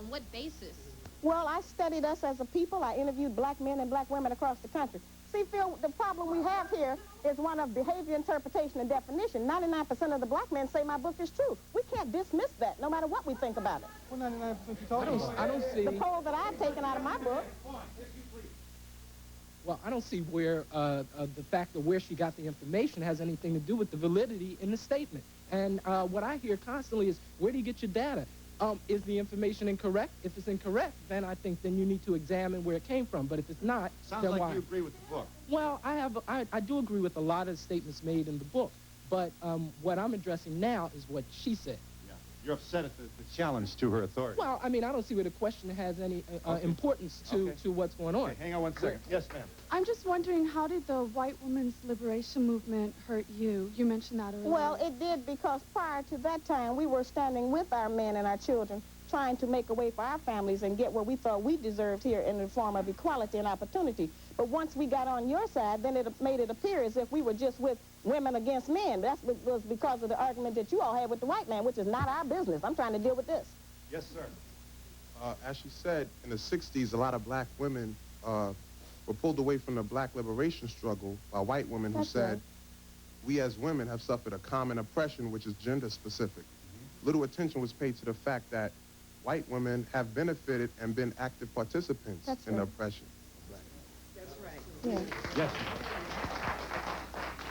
On what basis? Well, I studied us as a people. I interviewed black men and black women across the country. See, Phil, the problem we have here is one of behavior, interpretation, and definition. 99% of the black men say my book is true. We can't dismiss that, no matter what we think about it. Well, 99% you talking about. I don't see... The poll that I've taken out of my book... Well, I don't see where the fact of where she got the information has anything to do with the validity in the statement. And what I hear constantly is, where do you get your data? Is the information incorrect? If it's incorrect, then I think then you need to examine where it came from. But if it's not, sounds then like why? You agree with the book. Well, I do agree with a lot of the statements made in the book. But what I'm addressing now is what she said. Yeah. You're upset at the challenge to her authority. Well, I mean, I don't see where the question has any importance to what's going on. Okay, hang on one second. Yes, ma'am. I'm just wondering, how did the white women's liberation movement hurt you? You mentioned that earlier. Well, it did, because prior to that time, we were standing with our men and our children, trying to make a way for our families and get what we thought we deserved here in the form of equality and opportunity. But once we got on your side, then it made it appear as if we were just with women against men. That was because of the argument that you all had with the white man, which is not our business. I'm trying to deal with this. Yes, sir. As she said, in the 60s, a lot of black women were pulled away from the black liberation struggle by white women who said, we as women have suffered a common oppression, which is gender specific. Little attention was paid to the fact that white women have benefited and been active participants in the oppression. That's right. Yeah. Yes.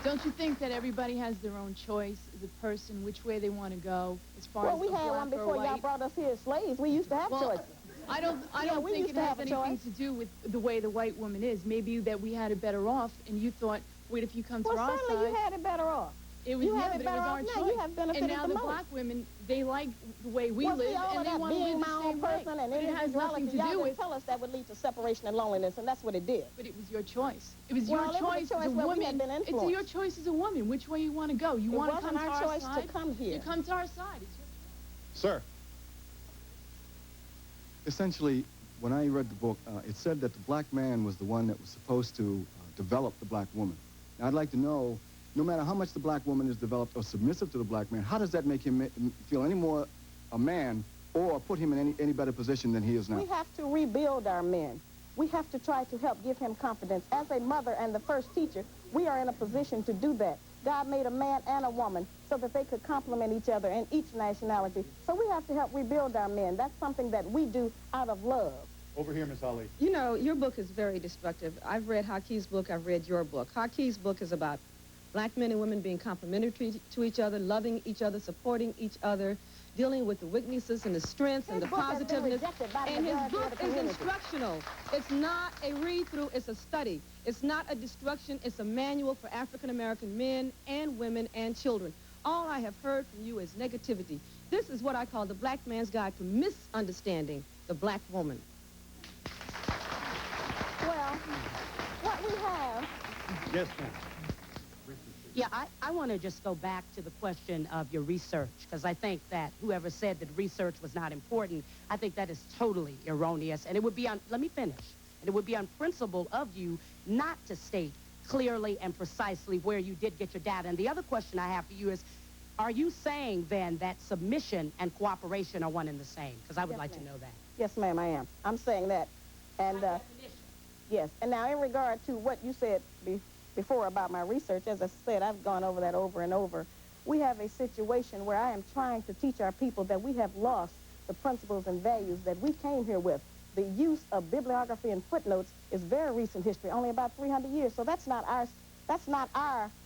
Don't you think that everybody has their own choice as a person, which way they want to go, as far as we had one before y'all brought us here as slaves. We used to have choices. I don't think it has anything to do with the way the white woman is. Maybe that we had it better off, and you thought, wait, if you come to our side... Well, certainly you had it better off. It was, you have but it better it was our off choice. now. You have benefited and now the black women, they like the way we live, and they want to live the same way. And but it has nothing to do with... tell us that would lead to separation and loneliness, and that's what it did. But it was your choice. It was your choice as a woman. It's your choice as a woman, which way you want to go. You want to come to our side? To come here. You come to our side. Sir. Essentially, when I read the book, it said that the black man was the one that was supposed to develop the black woman. Now, I'd like to know, no matter how much the black woman is developed or submissive to the black man, how does that make him feel any more a man or put him in any better position than he is now? We have to rebuild our men. We have to try to help give him confidence. As a mother and the first teacher, we are in a position to do that. God made a man and a woman so that they could complement each other in each nationality. So we have to help rebuild our men. That's something that we do out of love. Over here, Miss Ali. You know, your book is very destructive. I've read Hakeem's book. I've read your book. Hakeem's book is about black men and women being complementary to each other, loving each other, supporting each other, dealing with the weaknesses and the strengths and the positiveness. And his book is instructional. It's not a read-through, it's a study. It's not a destruction, it's a manual for African-American men and women and children. All I have heard from you is negativity. This is what I call the black man's guide to misunderstanding the black woman. Well, what we have... Yes, ma'am. Yeah, I want to just go back to the question of your research, because I think that whoever said that research was not important, I think that is totally erroneous. And it would be let me finish. And it would be unprincipled of you not to state clearly and precisely where you did get your data. And the other question I have for you is, are you saying then that submission and cooperation are one and the same? Because I would like to know that. Yes, ma'am, I am. I'm saying that. And yes. And now in regard to what you said before about my research, as I said, I've gone over that over and over. We have a situation where I am trying to teach our people that we have lost the principles and values that we came here with. The use of bibliography and footnotes is very recent history, only about 300 years. So that's not our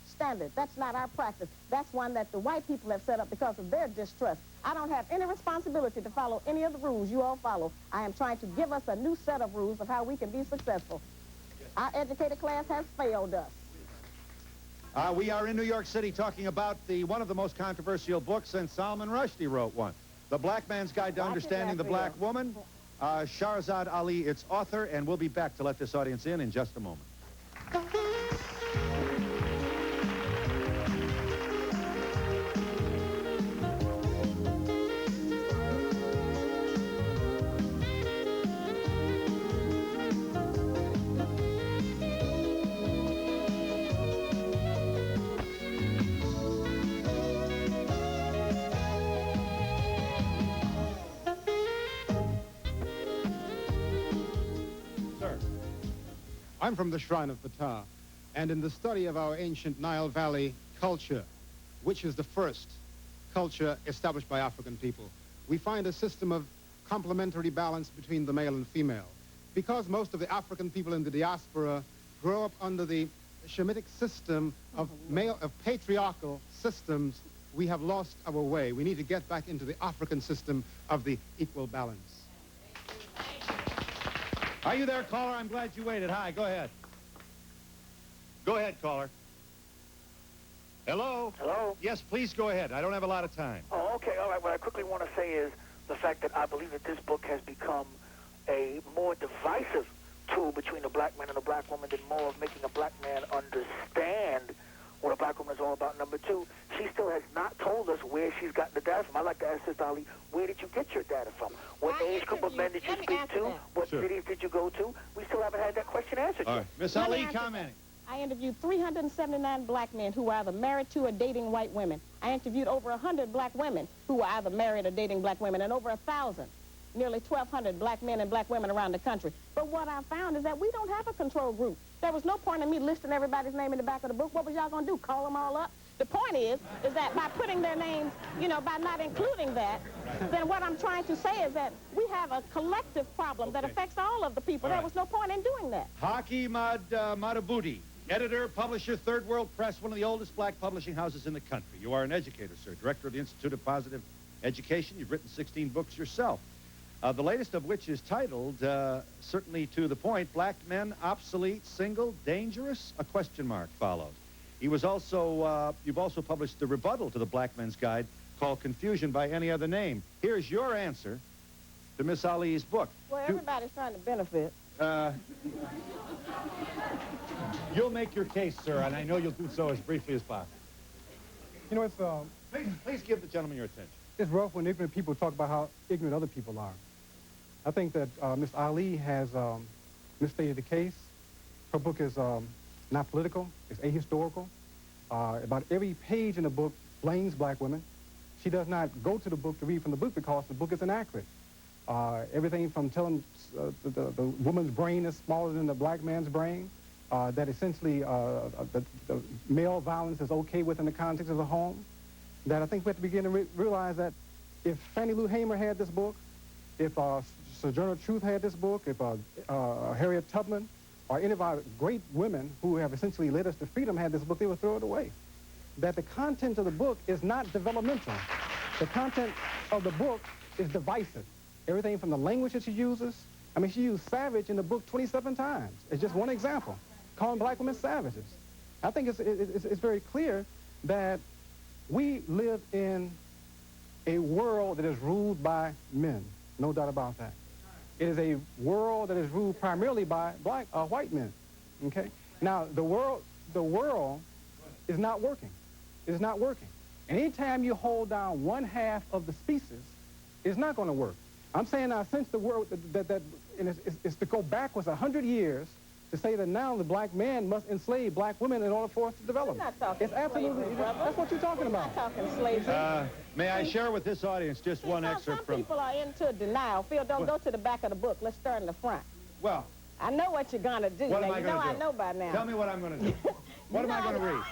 standard. That's not our practice. That's one that the white people have set up because of their distrust. I don't have any responsibility to follow any of the rules you all follow. I am trying to give us a new set of rules of how we can be successful. Our educated class has failed us. We are in New York City talking about one of the most controversial books since Salman Rushdie wrote one. The Black Man's Guide to Understanding the Black Woman. Shahrazad Ali, its author, and we'll be back to let this audience in just a moment. I'm from the Shrine of Ptah, and in the study of our ancient Nile Valley culture, which is the first culture established by African people, we find a system of complementary balance between the male and female. Because most of the African people in the diaspora grow up under the Shemitic system of patriarchal systems, we have lost our way. We need to get back into the African system of the equal balance. Are you there, caller? I'm glad you waited. Hi, go ahead. Go ahead, caller. Hello? Hello? Yes, please go ahead. I don't have a lot of time. Oh, okay, all right. What I quickly want to say is the fact that I believe that this book has become a more divisive tool between the black man and the black woman than more of making a black man understand what a black woman is all about. Number two, she still has not told us where she's gotten the data from. I'd like to ask Sister Ali, where did you get your data from? What age group of men did you speak to? What cities did you go to? We still haven't had that question answered All yet. right. Miss Ali commenting. I interviewed 379 black men who were either married to or dating white women. I interviewed over 100 black women who were either married or dating black women, and over 1,000, nearly 1,200 black men and black women around the country. But what I found is that we don't have a control group. There was no point in me listing everybody's name in the back of the book. What was y'all going to do, call them all up? The point is that by putting their names, you know, by not including that, then what I'm trying to say is that we have a collective problem that affects all of the people. There was no point in doing that. Haki Madabuti, editor, publisher, Third World Press, one of the oldest black publishing houses in the country. You are an educator, sir, director of the Institute of Positive Education. You've written 16 books yourself. The latest of which is titled, certainly to the point, Black Men, Obsolete, Single, Dangerous? A question mark follows. He was also, you've also published the rebuttal to the Black Men's Guide called Confusion by Any Other Name. Here's your answer to Miss Ali's book. Well, everybody's trying to benefit. You'll make your case, sir, and I know you'll do so as briefly as possible. You know, it's, Please give the gentleman your attention. it's rough when ignorant people talk about how ignorant other people are. I think that Miss Ali has misstated the case. Her book is not political. It's ahistorical. About every page in the book blames black women. She does not go to the book to read from the book because the book is inaccurate. Everything from telling the woman's brain is smaller than the black man's brain, that essentially the male violence is okay within the context of the home, that I think we have to begin to realize that if Fannie Lou Hamer had this book, if Sojourner Truth had this book, if Harriet Tubman, or any of our great women who have essentially led us to freedom had this book, they would throw it away. That the content of the book is not developmental. The content of the book is divisive. Everything from the language that she uses. I mean, she used savage in the book 27 times. It's just one example, calling black women savages. I think it's very clear that we live in a world that is ruled by men, no doubt about that. It is a world that is ruled primarily by white men, okay? Now, the world is not working. It is not working. And anytime you hold down one half of the species, it's not going to work. I'm saying now, since the world, it's to go backwards 100 years to say that now the black man must enslave black women in order for us to develop. We're not talking It's absolutely, slavery, brother. that's what you're talking about. We're not talking slavery. May I share with this audience just one excerpt Some from... people are into denial. Phil, don't go to the back of the book. Let's start in the front. Well, I know what you're going to do. what now, am I you going know to do? I know by now. Tell me what I'm going to do. What am I going to read?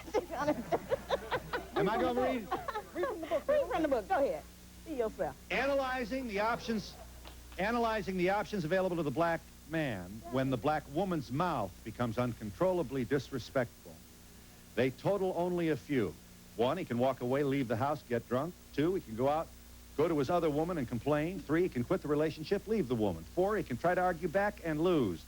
Am I going to read? Read from the book. Read from the book. Go ahead. See yourself. Analyzing the options available to the black man when the black woman's mouth becomes uncontrollably disrespectful. They total only a few. 1, he can walk away, leave the house, get drunk. 2, he can go out, go to his other woman and complain. 3, he can quit the relationship, leave the woman. 4, he can try to argue back and lose.